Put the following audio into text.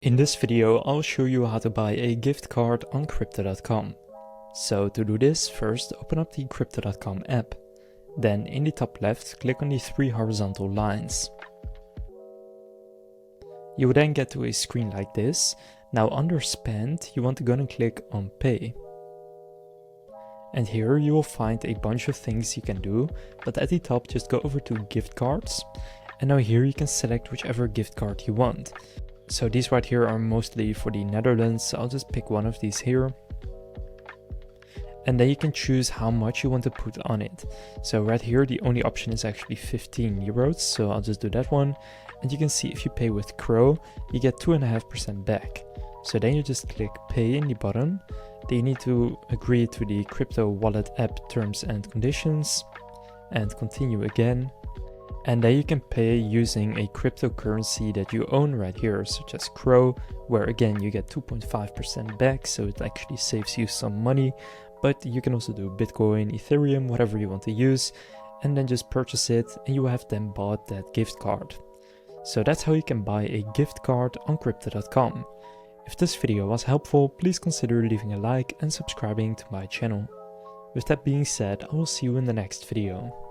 In this video, I'll show you how to buy a gift card on Crypto.com. So to do this, first open up the Crypto.com app. Then in the top left, click on the three horizontal lines. You will then get to a screen like this. Now under Spend, you want to go and click on Pay. And here you will find a bunch of things you can do, but at the top just go over to Gift Cards. And now here you can select whichever gift card you want. So these right here are mostly for the Netherlands, so I'll just pick one of these here. And then you can choose how much you want to put on it. So right here the only option is actually 15 euros, so I'll just do that one. And you can see if you pay with Crow, you get 2.5% back. So then you just click Pay in the bottom. Then you need to agree to the crypto wallet app terms and conditions and continue again. And then you can pay using a cryptocurrency that you own right here, such as Crow, where again you get 2.5% back, so it actually saves you some money. But you can also do Bitcoin, Ethereum, whatever you want to use, and then just purchase it and you have then bought that gift card. So that's how you can buy a gift card on Crypto.com. If this video was helpful, please consider leaving a like and subscribing to my channel. With that being said, I will see you in the next video.